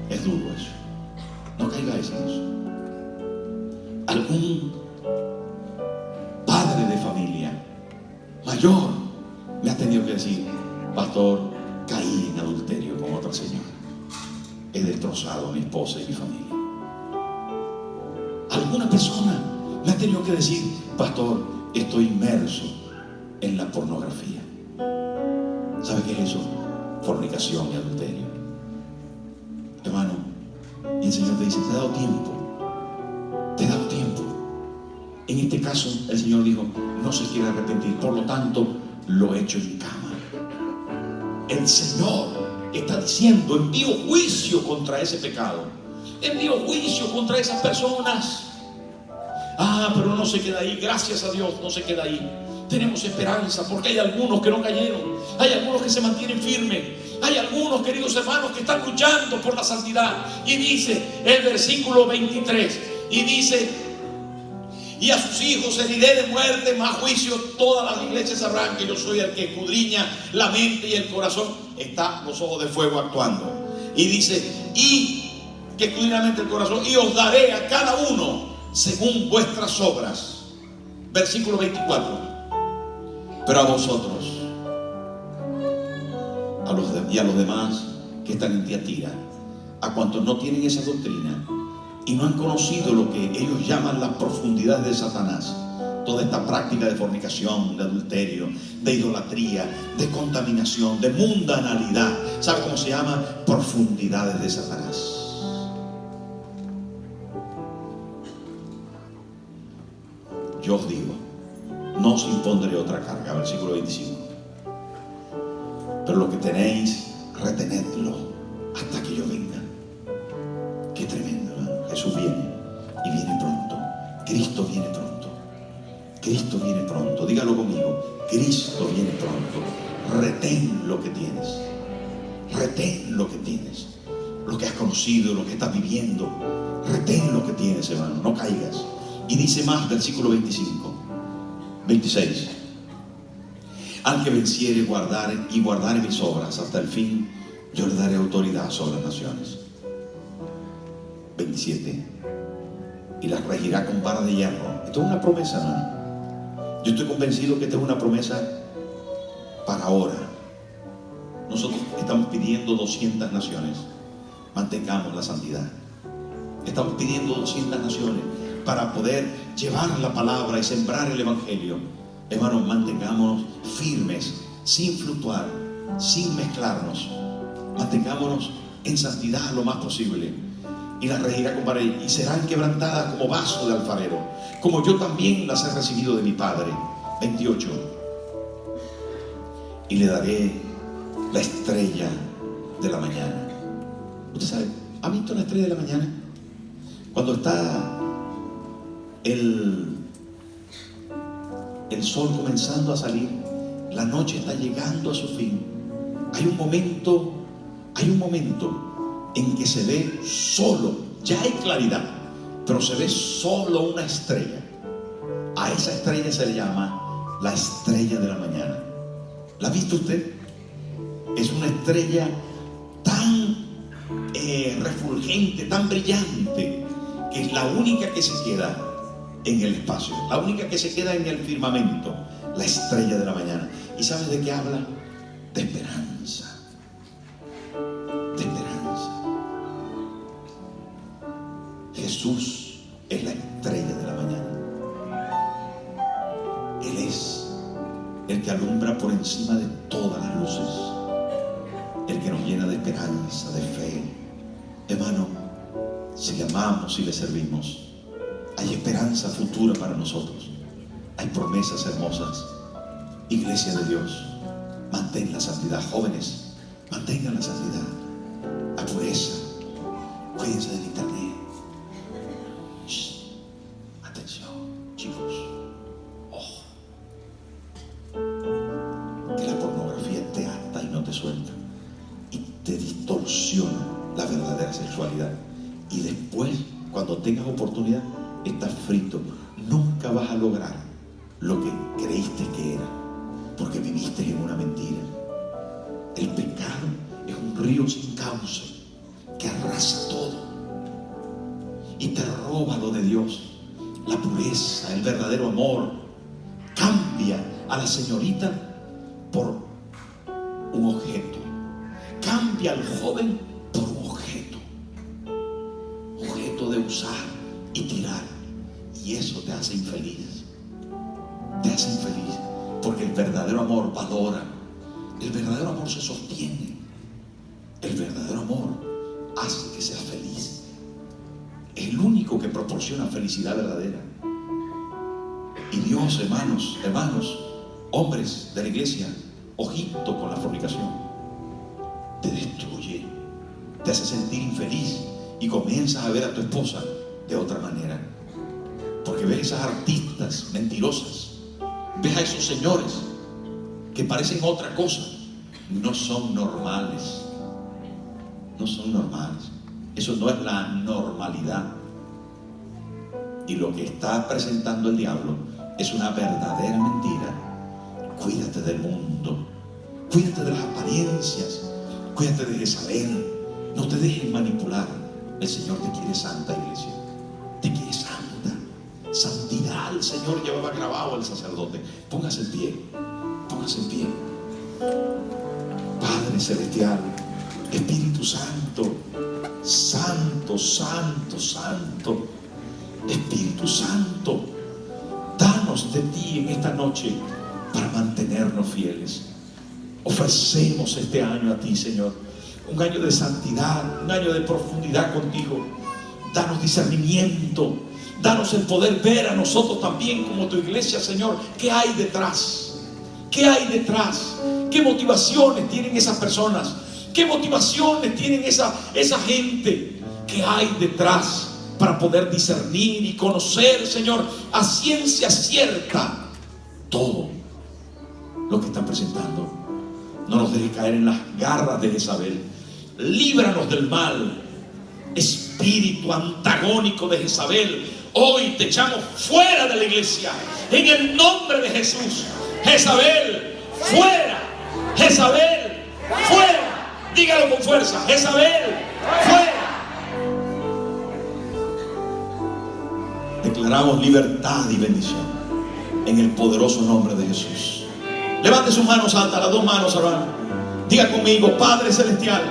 Es duro eso, no caigáis en eso. Algún padre de familia mayor me ha tenido que decir: pastor, caí en adulterio con otra señora, he destrozado a mi esposa y mi familia. Alguna persona me ha tenido que decir: pastor, estoy inmerso en la pornografía. ¿Sabe qué es eso? Fornicación y adulterio, hermano. Y el Señor te dice: te he dado tiempo, te he dado tiempo. En este caso el Señor dijo: no se quiere arrepentir, por lo tanto lo he hecho en cama. El Señor está diciendo: envío juicio contra ese pecado, envío juicio contra esas personas. Pero no se queda ahí, gracias a Dios, no se queda ahí. Tenemos esperanza, porque hay algunos que no cayeron, hay algunos que se mantienen firmes, hay algunos, queridos hermanos, que están luchando por la santidad. Y dice el versículo 23, y dice: y a sus hijos heriré de muerte, más juicio. Todas las iglesias sabrán que yo soy el que escudriña la mente y el corazón. Está los ojos de fuego actuando. Y dice: y que escudriña la mente y el corazón, y os daré a cada uno según vuestras obras. Versículo 24. Pero a vosotros, y a los demás que están en Tiatira, a cuantos no tienen esa doctrina y no han conocido lo que ellos llaman las profundidades de Satanás, toda esta práctica de fornicación, de adulterio, de idolatría, de contaminación, de mundanalidad. ¿Sabe cómo se llama? Profundidades de Satanás. Yo os digo: no os impondré otra carga. Versículo 25. Pero lo que tenéis, retenedlo hasta que yo venga. Qué tremendo, ¿eh? Jesús viene, y viene pronto. Cristo viene pronto. Cristo viene pronto. Dígalo conmigo: Cristo viene pronto. Retén lo que tienes. Retén lo que tienes. Lo que has conocido, lo que estás viviendo. Retén lo que tienes, hermano. No caigas. Y dice más, versículo 25, 26. Al que venciere y guardare mis obras hasta el fin, yo le daré autoridad sobre las naciones. 27. Y las regirá con vara de hierro. Esto es una promesa, hermano. Yo estoy convencido que esta es una promesa para ahora. Nosotros estamos pidiendo 200 naciones. Mantengamos la santidad. Estamos pidiendo 200 naciones para poder llevar la palabra y sembrar el evangelio. Hermanos, mantengámonos firmes, sin fluctuar, sin mezclarnos. Mantengámonos en santidad lo más posible. Y las regirá con vara y serán quebrantadas como vaso de alfarero, como yo también las he recibido de mi Padre. 28. Y le daré la estrella de la mañana. Usted sabe, ¿ha visto la estrella de la mañana? Cuando está el sol comenzando a salir, la noche está llegando a su fin. Hay un momento en que se ve solo, ya hay claridad, pero se ve solo una estrella. A esa estrella se le llama la estrella de la mañana. ¿La ha visto usted? Es una estrella tan refulgente, tan brillante, que es la única que se queda en el espacio, la única que se queda en el firmamento, la estrella de la mañana. ¿Y sabes de qué habla? De esperanza. De esperanza. Jesús es la estrella de la mañana. Él es el que alumbra por encima de todas las luces, el que nos llena de esperanza, de fe. Hermano, si le amamos, si le servimos, hay esperanza futura para nosotros. Hay promesas hermosas. Iglesia de Dios, mantén la santidad. Jóvenes, mantengan la santidad, la pureza. Cuídense del internet. Shh. Atención, chicos. Ojo. Que la pornografía te ata y no te suelta, y te distorsiona la verdadera sexualidad. Y después, cuando tengas oportunidad, estás frito. Nunca vas a lograr lo que creíste que era, porque viviste en una mentira. El pecado es un río sin cauce que arrasa todo y te roba lo de Dios. La pureza, el verdadero amor, cambia a la señorita por un objeto, cambia al joven por un objeto de usar y tirar, y eso te hace infeliz. Te hace infeliz, porque el verdadero amor valora, el verdadero amor se sostiene, el verdadero amor hace que seas feliz. Es el único que proporciona felicidad verdadera. Y Dios, hermanos, hombres de la iglesia, ojito con la fornicación. Te destruye, te hace sentir infeliz y comienzas a ver a tu esposa de otra manera, porque ves esas artistas mentirosas, ves a esos señores que parecen otra cosa. No son normales. No son normales. Eso no es la normalidad. Y lo que está presentando el diablo es una verdadera mentira. Cuídate del mundo. Cuídate de las apariencias. Cuídate de Jezabel. No te dejes manipular. El Señor te quiere santa, iglesia. Te quiere santa. Santidad, el Señor llevaba grabado al sacerdote. Póngase en pie. Póngase en pie. Padre celestial, Espíritu Santo, Santo, Santo, Santo, Espíritu Santo, danos de ti en esta noche para mantenernos fieles. Ofrecemos este año a ti, Señor, un año de santidad, un año de profundidad contigo. Danos discernimiento, danos el poder ver a nosotros también como tu iglesia, Señor. ¿Qué hay detrás? ¿Qué hay detrás? ¿Qué motivaciones tienen esas personas? ¿Qué motivaciones tienen esa gente? ¿Qué hay detrás para poder discernir y conocer, Señor, a ciencia cierta todo lo que están presentando? No nos dejes caer en las garras de Jezabel. Líbranos del mal. Espíritu antagónico de Jezabel, hoy te echamos fuera de la iglesia en el nombre de Jesús. Jezabel, fuera. Jezabel, fuera. Dígalo con fuerza. Jezabel, fuera. Declaramos libertad y bendición en el poderoso nombre de Jesús. Levante sus manos altas, las dos manos, hermano. Diga conmigo: Padre celestial,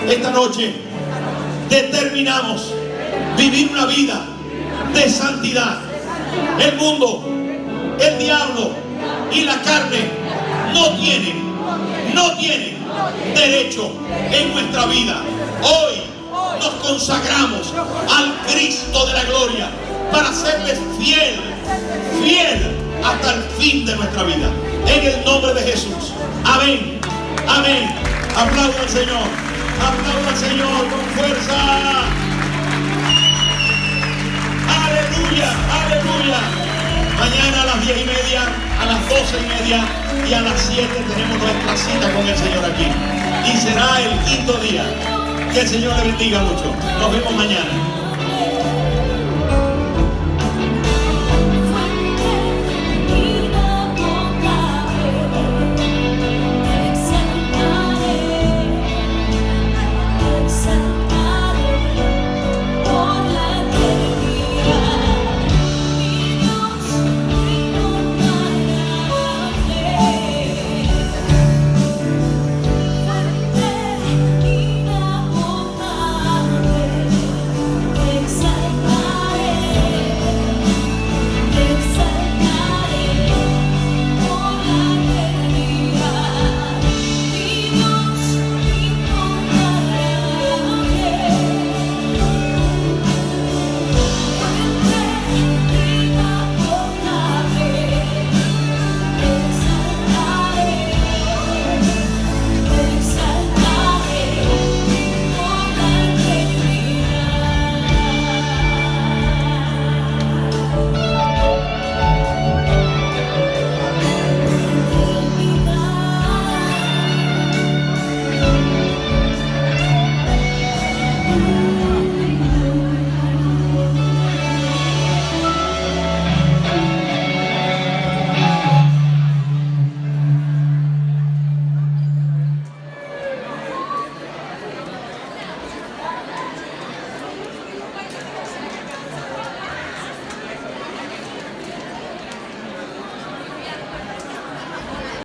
esta noche determinamos vivir una vida de santidad. El mundo, el diablo y la carne no tienen derecho en nuestra vida. Hoy nos consagramos al Cristo de la gloria para serles fiel hasta el fin de nuestra vida. En el nombre de Jesús. Amén. Amén. Aplauda al Señor. Aplauda al Señor con fuerza. Aleluya, aleluya. Mañana a las 10:30, a las 12:30 y a las 7 tenemos nuestra cita con el Señor aquí. Y será el quinto día. Que el Señor le bendiga mucho. Nos vemos mañana.